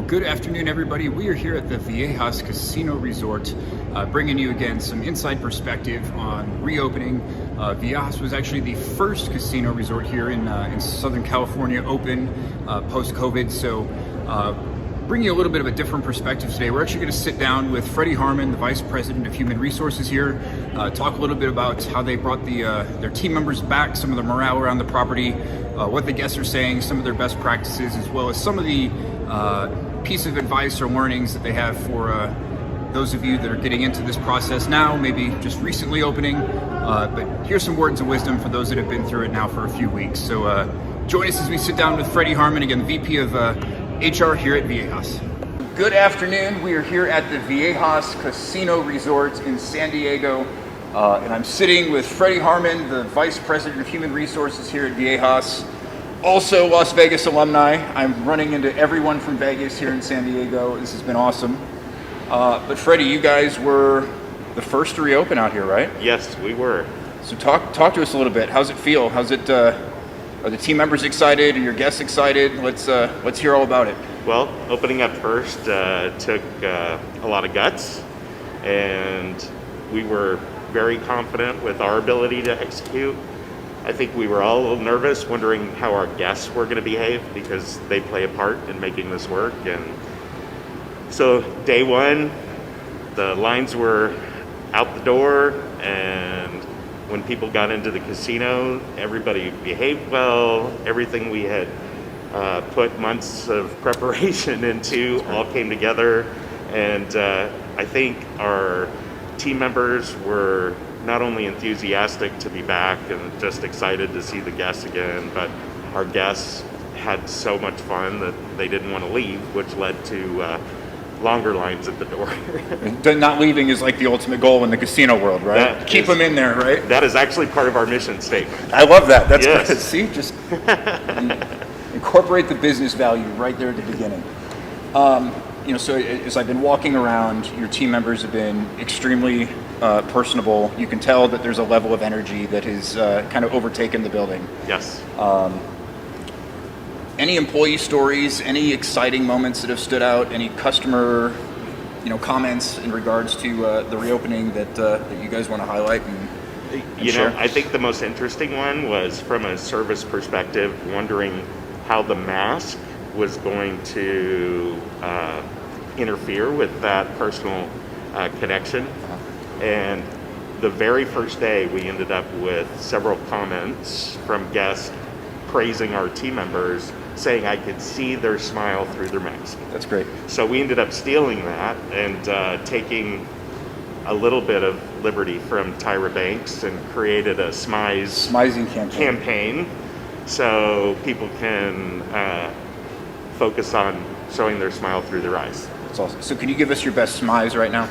Good afternoon, everybody. We are here at the Viejas Casino Resort, bringing you again some inside perspective on reopening. Viejas was actually the first casino resort here in Southern California open post-COVID, so bring you a little bit of a different perspective today. We're actually going to sit down with Freddie Harmon, the Vice President of Human Resources here, talk a little bit about how they brought their team members back, some of the morale around the property, what the guests are saying, some of their best practices, as well as some of the piece of advice or learnings that they have for those of you that are getting into this process now, maybe just recently opening. But here's some words of wisdom for those that have been through it now for a few weeks. So join us as we sit down with Freddie Harmon, again, VP of HR here at Viejas. Good afternoon. We are here at the Viejas Casino Resort in San Diego. And I'm sitting with Freddie Harmon, the Vice President of Human Resources here at Viejas. Also Las Vegas alumni. I'm running into everyone from Vegas here in San Diego. This has been awesome. But Freddie, you guys were the first to reopen out here, right? Yes, we were. So talk to us a little bit. How's it feel? How's it? Are the team members excited? Are your guests excited? Let's hear all about it. Well, opening up first took a lot of guts, and we were very confident with our ability to execute. I think we were all a little nervous, wondering how our guests were going to behave because they play a part in making this work. And so day one, the lines were out the door, and when people got into the casino, everybody behaved well. Everything we had put months of preparation into all came together. And I think our team members were not only enthusiastic to be back and just excited to see the guests again, but our guests had so much fun that they didn't want to leave, which led to longer lines at the door. Not leaving is like the ultimate goal in the casino world, right? Keep them in there, right? That is actually part of our mission statement. I love that. That's yes. Good. See, just incorporate the business value right there at the beginning. So as I've been walking around, your team members have been extremely personable. You can tell that there's a level of energy that has kind of overtaken the building. Yes. Any employee stories, any exciting moments that have stood out, any customer, comments in regards to the reopening that you guys want to highlight and share? I think the most interesting one was from a service perspective, wondering how the mask was going to interfere with that personal connection. And the very first day, we ended up with several comments from guests praising our team members, saying I could see their smile through their mask. That's great. So we ended up stealing that and taking a little bit of liberty from Tyra Banks and created a Smizing campaign so people can focus on showing their smile through their eyes. That's awesome. So can you give us your best smize right now?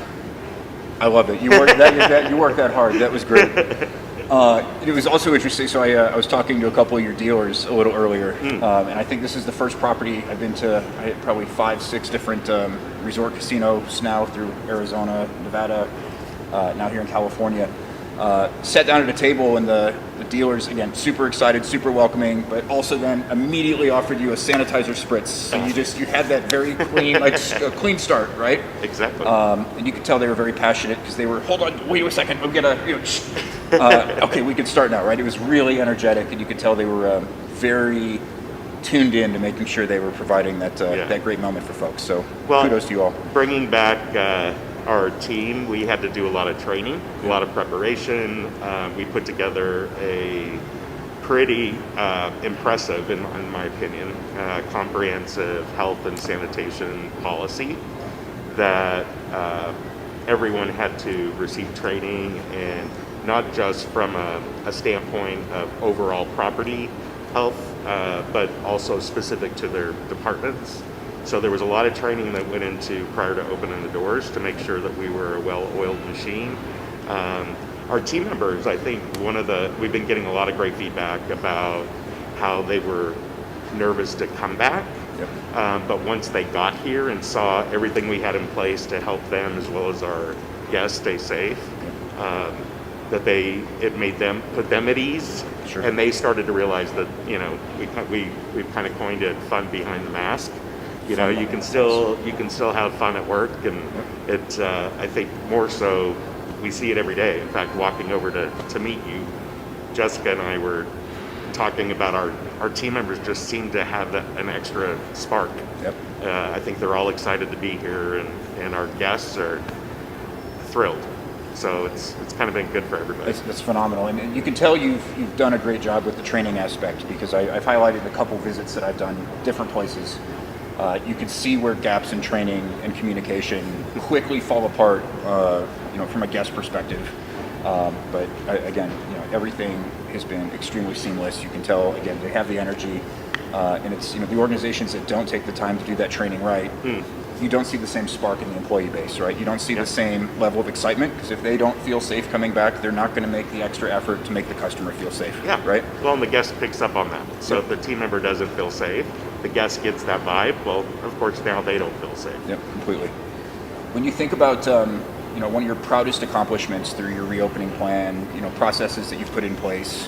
I love it. You worked that hard. That was great. It was also interesting. So I was talking to a couple of your dealers a little earlier, and I think this is the first property I've been to. I had probably 5-6 different resort casinos now through Arizona, Nevada, now here in California. Sat down at a table, and the dealers, again, super excited, super welcoming, but also then immediately offered you a sanitizer spritz. So you had that very clean, like a clean start, right? Exactly. And you could tell they were very passionate because they were, hold on, wait a second, we'll get okay, we can start now, right? It was really energetic, and you could tell they were very tuned in to making sure they were providing that great moment for folks. So kudos to you all. Bringing back our team, we had to do a lot of training, a lot of preparation. We put together a pretty impressive, in my opinion, comprehensive health and sanitation policy that everyone had to receive training, and not just from a standpoint of overall property health, but also specific to their departments. So there was a lot of training that went into prior to opening the doors to make sure that we were a well-oiled machine. Our team members, I think we've been getting a lot of great feedback about how they were nervous to come back. Yep. But once they got here and saw everything we had in place to help them as well as our guests stay safe, that it made them put them at ease. Sure. And they started to realize that we've kind of coined it fun behind the mask. You know, you can still have fun at work, and it I think more so we see it every day. In fact, walking over to meet you, Jessica and I were talking about our team members just seem to have an extra spark. Yep. I think they're all excited to be here, and our guests are thrilled. So it's kind of been good for everybody. That's phenomenal, and you can tell you've done a great job with the training aspect, because I've highlighted a couple visits that I've done different places. You can see where gaps in training and communication quickly fall apart, from a guest perspective. But again, everything has been extremely seamless. You can tell, again, they have the energy, and it's the organizations that don't take the time to do that training right. You don't see the same spark in the employee base, right? You don't see the same level of excitement, because if they don't feel safe coming back, they're not going to make the extra effort to make the customer feel safe. Yeah. Right? Well, and the guest picks up on that. So if the team member doesn't feel safe, the guest gets that vibe. Well, of course, now they don't feel safe. Yep, completely. When you think about, one of your proudest accomplishments through your reopening plan, processes that you've put in place,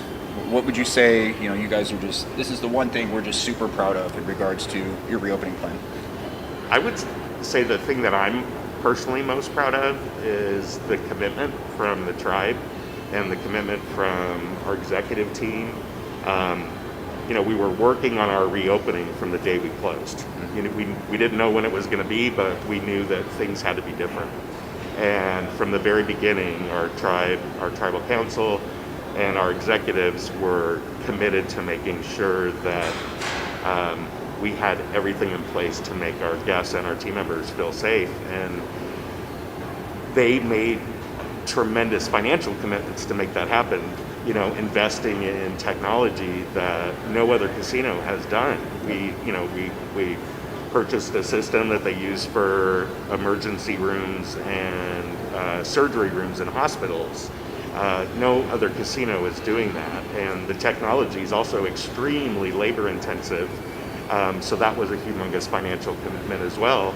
what would you say, you guys are this is the one thing we're just super proud of in regards to your reopening plan? I would say the thing that I'm personally most proud of is the commitment from the tribe and the commitment from our executive team. We were working on our reopening from the day we closed. We didn't know when it was going to be, but we knew that things had to be different. And from the very beginning, our tribal council and our executives were committed to making sure that we had everything in place to make our guests and our team members feel safe. And they made tremendous financial commitments to make that happen, investing in technology that no other casino has done. We purchased a system that they use for emergency rooms and surgery rooms in hospitals. No other casino is doing that. And the technology is also extremely labor intensive. So that was a humongous financial commitment as well.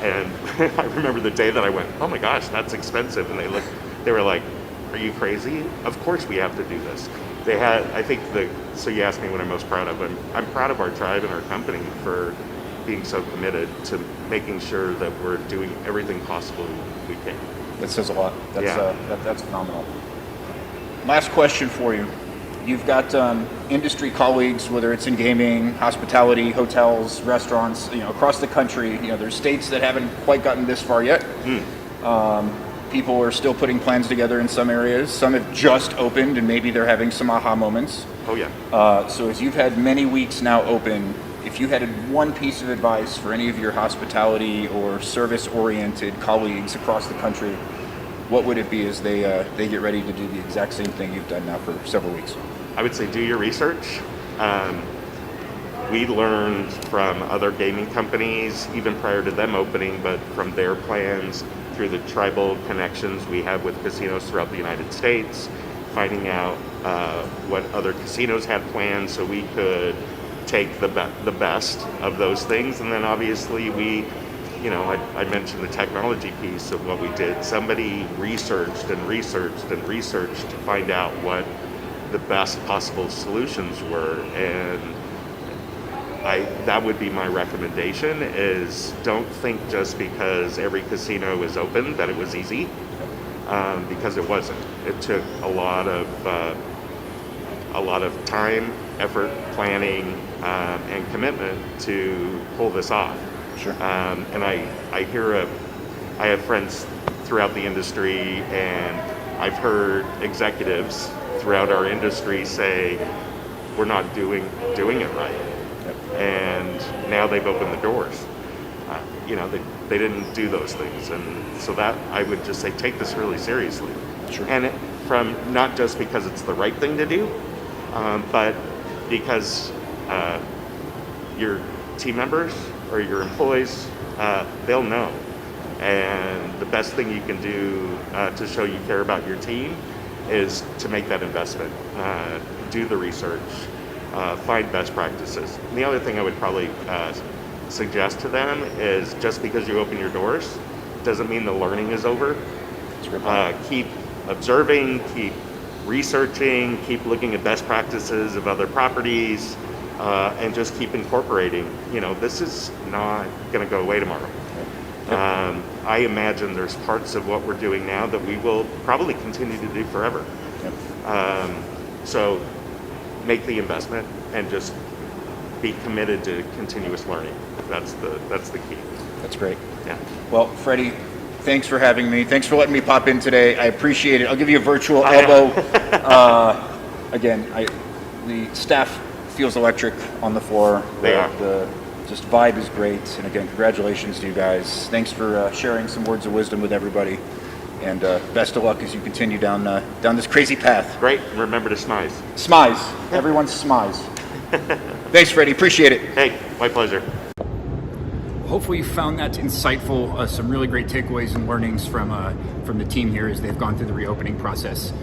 And I remember the day that I went, oh my gosh, that's expensive. And they were like, are you crazy? Of course we have to do this. So you asked me what I'm most proud of. I'm proud of our tribe and our company for being so committed to making sure that we're doing everything possible we can. That says a lot. That's phenomenal. Last question for you. You've got industry colleagues, whether it's in gaming, hospitality, hotels, restaurants, across the country. There's states that haven't quite gotten this far yet. People are still putting plans together in some areas. Some have just opened, and maybe they're having some aha moments. Oh yeah. So as you've had many weeks now open, if you had one piece of advice for any of your hospitality or service-oriented colleagues across the country, what would it be as they get ready to do the exact same thing you've done now for several weeks? I would say do your research. We learned from other gaming companies, even prior to them opening, but from their plans through the tribal connections we have with casinos throughout the United States, finding out what other casinos had planned so we could take the best of those things. And then obviously I mentioned the technology piece of what we did. Somebody researched and researched and researched to find out what the best possible solutions were. And that would be my recommendation, is don't think just because every casino is open that it was easy, because it wasn't. It took a lot of time, effort, planning, and commitment to pull this off. Sure. And I have friends throughout the industry, and I've heard executives throughout our industry say, we're not doing it right. Yep. And now they've opened the doors. They didn't do those things. And so that I would just say, take this really seriously. Sure. And from not just because it's the right thing to do, but because your team members or your employees, they'll know. And the best thing you can do to show you care about your team is to make that investment. Do the research, find best practices. And the other thing I would probably suggest to them is, just because you open your doors doesn't mean the learning is over. Keep observing, keep researching, keep looking at best practices of other properties, and just keep incorporating. This is not going to go away tomorrow. I imagine there's parts of what we're doing now that we will probably continue to do forever. So make the investment and just be committed to continuous learning. That's the key. That's great. Yeah. Well, Freddie, thanks for having me. Thanks for letting me pop in today. I appreciate it. I'll give you a virtual elbow. Again, the staff feels electric on the floor. The just vibe is great. And again, congratulations to you guys. Thanks for sharing some words of wisdom with everybody. And best of luck as you continue down this crazy path. Great. Remember to smize. Smize. Everyone smize. Thanks, Freddie. Appreciate it. Hey, my pleasure. Hopefully you found that insightful. Some really great takeaways and learnings from the team here as they've gone through the reopening process.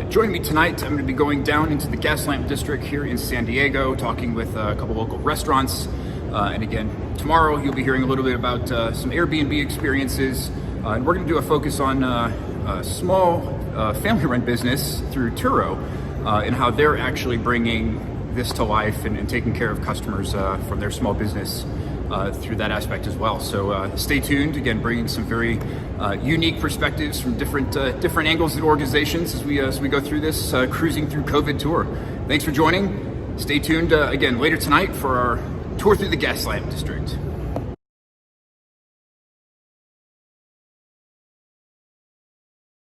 Joining me tonight, I'm going to be going down into the Gaslamp District here in San Diego, talking with a couple local restaurants. And again, tomorrow you'll be hearing a little bit about some Airbnb experiences. And we're going to do a focus on a small family-run business through Turo and how they're actually bringing this to life and taking care of customers from their small business through that aspect as well. So stay tuned. Again, bringing some very unique perspectives from different angles and organizations as we go through this cruising through COVID tour. Thanks for joining. Stay tuned again later tonight for our tour through the Gaslamp District.